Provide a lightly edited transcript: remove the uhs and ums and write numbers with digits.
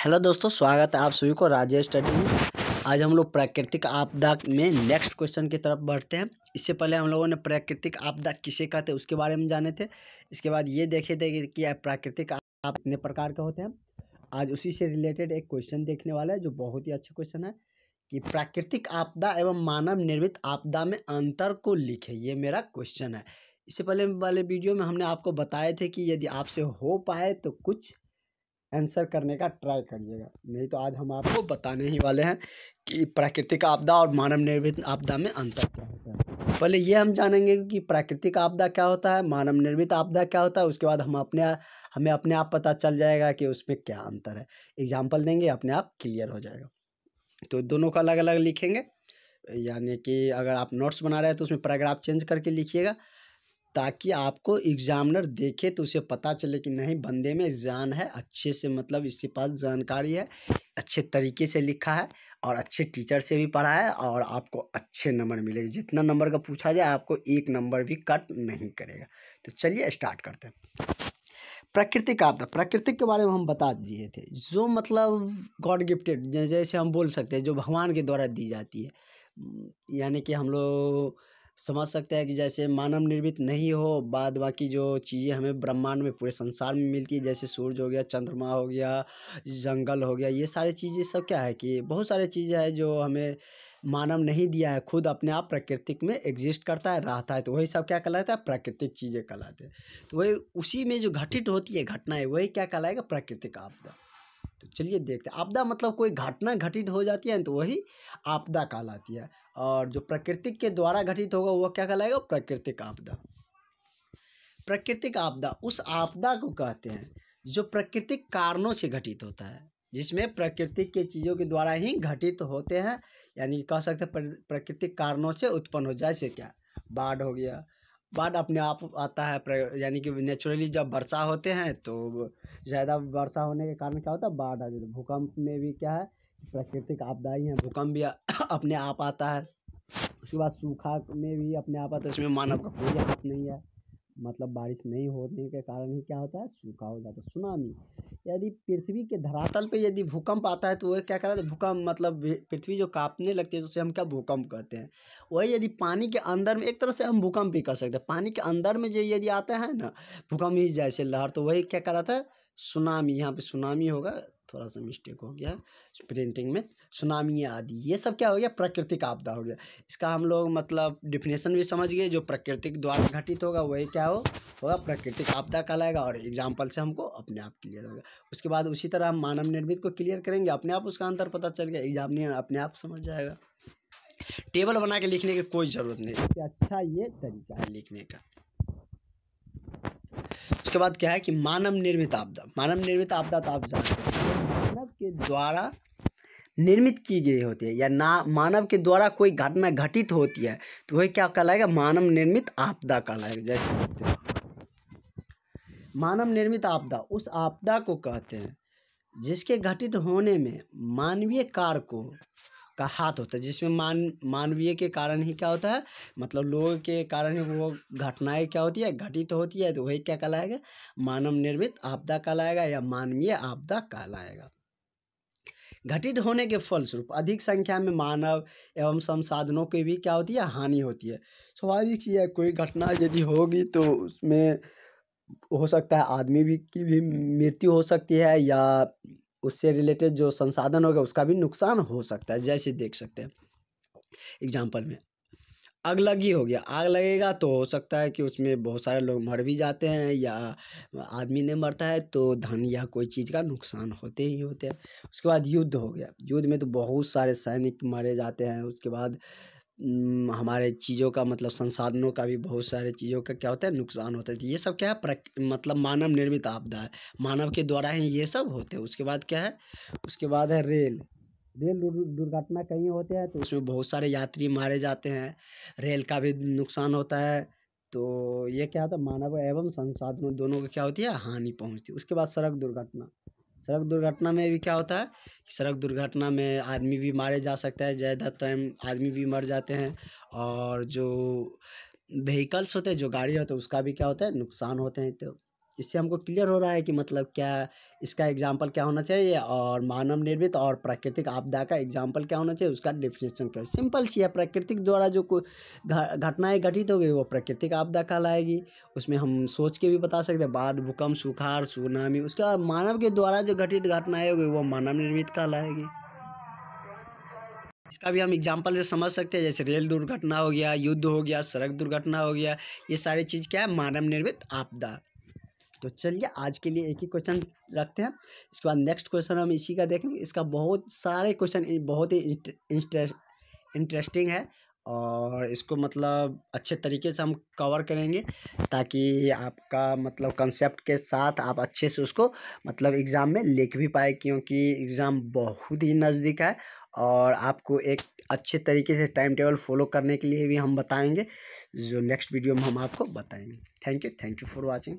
Hello दोस्तों, स्वागत है आप सभी को राजेश स्टडी में। आज हम लोग प्राकृतिक आपदा में नेक्स्ट क्वेश्चन की तरफ बढ़ते हैं। इससे पहले हम लोगों ने प्राकृतिक आपदा किसे कहते हैं उसके बारे में जाने थे। इसके बाद ये देखे थे कि प्राकृतिक आपदा कितने प्रकार के होते हैं। आज उसी से रिलेटेड एक क्वेश्चन देखने वाला है जो बहुत ही अच्छा क्वेश्चन है कि प्राकृतिक आपदा एवं मानव निर्मित आपदा में अंतर को लिखे। ये मेरा क्वेश्चन है। इससे पहले वाले वीडियो में हमने आपको बताए थे कि यदि आपसे हो पाए तो कुछ आंसर करने का ट्राई करिएगा, नहीं तो आज हम आपको बताने ही वाले हैं कि प्राकृतिक आपदा और मानव निर्मित आपदा में अंतर क्या होता है। पहले ये हम जानेंगे कि प्राकृतिक आपदा क्या होता है, मानव निर्मित आपदा क्या होता है। उसके बाद हमें अपने आप पता चल जाएगा कि उसमें क्या अंतर है। एग्जाम्पल देंगे, अपने आप क्लियर हो जाएगा। तो दोनों का अलग अलग लिखेंगे, यानी कि अगर आप नोट्स बना रहे हैं तो उसमें पैराग्राफ चेंज करके लिखिएगा, ताकि आपको एग्जामिनर देखे तो उसे पता चले कि नहीं, बंदे में जान है, अच्छे से मतलब इसके पास जानकारी है, अच्छे तरीके से लिखा है और अच्छे टीचर से भी पढ़ा है और आपको अच्छे नंबर मिलेंगे। जितना नंबर का पूछा जाए आपको एक नंबर भी कट नहीं करेगा। तो चलिए स्टार्ट करते हैं। प्राकृतिक आपदा, प्राकृतिक के बारे में हम बता दिए थे, जो मतलब गॉड गिफ्टेड, जैसे हम बोल सकते हैं जो भगवान के द्वारा दी जाती है। यानी कि हम लोग समझ सकते हैं कि जैसे मानव निर्मित नहीं हो, बाद बाकी जो चीज़ें हमें ब्रह्मांड में पूरे संसार में मिलती है, जैसे सूरज हो गया, चंद्रमा हो गया, जंगल हो गया, ये सारी चीज़ें सब क्या है कि बहुत सारी चीज़ें हैं जो हमें मानव नहीं दिया है, खुद अपने आप प्राकृतिक में एग्जिस्ट करता है, रहता है। तो वही सब क्या कहलाता है, प्राकृतिक चीज़ें कहलाते हैं। तो वही उसी में जो घटित होती है घटनाएं, वही क्या कहलाएगा, प्राकृतिक आपदा। तो चलिए देखते हैं। आपदा मतलब कोई घटना घटित हो जाती है तो वही आपदा कहलाती है, और जो प्राकृतिक के द्वारा घटित होगा वो क्या कहलाएगा, प्राकृतिक आपदा। प्राकृतिक आपदा उस आपदा को कहते हैं जो प्राकृतिक कारणों से घटित होता है, जिसमें प्राकृतिक के चीज़ों के द्वारा ही घटित होते हैं, यानी कह सकते हैं प्राकृतिक कारणों से उत्पन्न हो। जैसे क्या, बाढ़ हो गया, बाढ़ अपने आप आता है, यानी कि नेचुरली जब वर्षा होते हैं तो ज़्यादा वर्षा होने के कारण क्या होता है, बाढ़ आ जाती है। भूकंप में भी क्या है, प्राकृतिक आपदा ही है, भूकंप भी अपने आप आता है। उसके बाद सूखा में भी अपने आप आता है, उसमें मानव का कोई हाथ नहीं है, मतलब बारिश नहीं होने के कारण ही क्या होता है, सूखा हो जाता है। सुनामी, यदि पृथ्वी के धरातल पे यदि भूकंप आता है तो वह क्या कहता है, भूकंप मतलब पृथ्वी जो कांपने लगती है तो उसे हम क्या, भूकंप कहते हैं। वही यदि पानी के अंदर में, एक तरह से हम भूकंप भी कर सकते हैं, पानी के अंदर में जो यदि आता है ना भूकंप ही जैसे लहर, तो वही क्या कहलाता है, सुनामी। यहाँ पे सुनामी होगा, थोड़ा सा मिस्टेक हो गया प्रिंटिंग में, सुनामी आदि, ये सब क्या हो गया, प्राकृतिक आपदा हो गया। इसका हम लोग मतलब डिफिनेशन भी समझ गए, जो प्राकृतिक द्वारा घटित होगा वही क्या होगा, प्राकृतिक आपदा कहलाएगा, और एग्जाम्पल से हमको अपने आप क्लियर होगा। उसके बाद उसी तरह हम मानव निर्मित को क्लियर करेंगे, अपने आप उसका अंतर पता चल गया, एग्जामिनर अपने आप समझ जाएगा। टेबल बना के लिखने की कोई ज़रूरत नहीं, इससे अच्छा ये तरीका है लिखने का। उसके बाद क्या है कि मानव निर्मित आपदा, मानव निर्मित आपदा तो आप जानते हैं, मानव के द्वारा निर्मित की गई होती है, या ना मानव के द्वारा कोई घटना घटित होती है तो वही क्या कहलाएगा, मानव निर्मित आपदा कहलाएगा। जैसे मानव निर्मित आपदा उस आपदा को कहते हैं जिसके घटित होने में मानवीय कारकों का हाथ होता है, जिसमें मानवीय के कारण ही क्या होता है, मतलब लोगों के कारण ही वो घटनाएं क्या होती है, घटित होती है। तो वही क्या कहलाएगा, मानव निर्मित आपदा कहलाएगा या मानवीय आपदा कहलाएगा। घटित होने के फलस्वरूप अधिक संख्या में मानव एवं संसाधनों की भी क्या होती है, हानि होती है। स्वाभाविक चीज़ है, कोई घटना यदि होगी तो उसमें हो सकता है आदमी भी की भी मृत्यु हो सकती है, या उससे रिलेटेड जो संसाधन होगा उसका भी नुकसान हो सकता है। जैसे देख सकते हैं एग्जाम्पल में, आग लगी हो गया, आग लगेगा तो हो सकता है कि उसमें बहुत सारे लोग मर भी जाते हैं, या आदमी नहीं मरता है तो धन या कोई चीज़ का नुकसान होते ही होते हैं। उसके बाद युद्ध हो गया, युद्ध में तो बहुत सारे सैनिक मारे जाते हैं। उसके बाद हमारे चीज़ों का मतलब संसाधनों का भी, बहुत सारे चीज़ों का क्या होता है, नुकसान होता है। तो ये सब क्या है, मतलब मानव निर्मित आपदा है, मानव के द्वारा ही ये सब होते हैं। उसके बाद क्या है, उसके बाद है रेल दुर्घटना कहीं होते हैं तो उसमें बहुत सारे यात्री मारे जाते हैं, रेल का भी नुकसान होता है। तो ये क्या होता है, मानव एवं संसाधनों दोनों को क्या होती है, हानि पहुंचती है। उसके बाद सड़क दुर्घटना, सड़क दुर्घटना में भी क्या होता है, सड़क दुर्घटना में आदमी भी मारे जा सकता है, ज़्यादा टाइम आदमी भी मर जाते हैं, और जो व्हीकल्स होते हैं, जो गाड़ी होते हैं उसका भी क्या होता है, नुकसान होते हैं। तो इससे हमको क्लियर हो रहा है कि मतलब क्या इसका एग्जाम्पल क्या होना चाहिए, और मानव निर्मित और प्राकृतिक आपदा का एग्जाम्पल क्या होना चाहिए, उसका डेफिनेशन क्या है। सिंपल सी है, प्राकृतिक द्वारा जो कोई घटनाएं घटित हो गई वो प्राकृतिक आपदा कहलाएगी। उसमें हम सोच के भी बता सकते हैं, बाढ़, भूकंप, सुखाड़, सुनामी। उसके बाद मानव के द्वारा जो घटित घटनाएं हो गई वो मानव निर्मित कहलाएगी। इसका भी हम एग्जाम्पल से समझ सकते हैं, जैसे रेल दुर्घटना हो गया, युद्ध हो गया, सड़क दुर्घटना हो गया, ये सारी चीज़ क्या है, मानव निर्मित आपदा। तो चलिए आज के लिए एक ही क्वेश्चन रखते हैं, इसके बाद नेक्स्ट क्वेश्चन हम इसी का देखेंगे। इसका बहुत सारे क्वेश्चन बहुत ही इंटरेस्टिंग है, और इसको मतलब अच्छे तरीके से हम कवर करेंगे, ताकि आपका मतलब कंसेप्ट के साथ आप अच्छे से उसको मतलब एग्ज़ाम में लिख भी पाए, क्योंकि एग्ज़ाम बहुत ही नज़दीक है। और आपको एक अच्छे तरीके से टाइम टेबल फॉलो करने के लिए भी हम बताएंगे, जो नेक्स्ट वीडियो में हम आपको बताएंगे। Thank you for watching.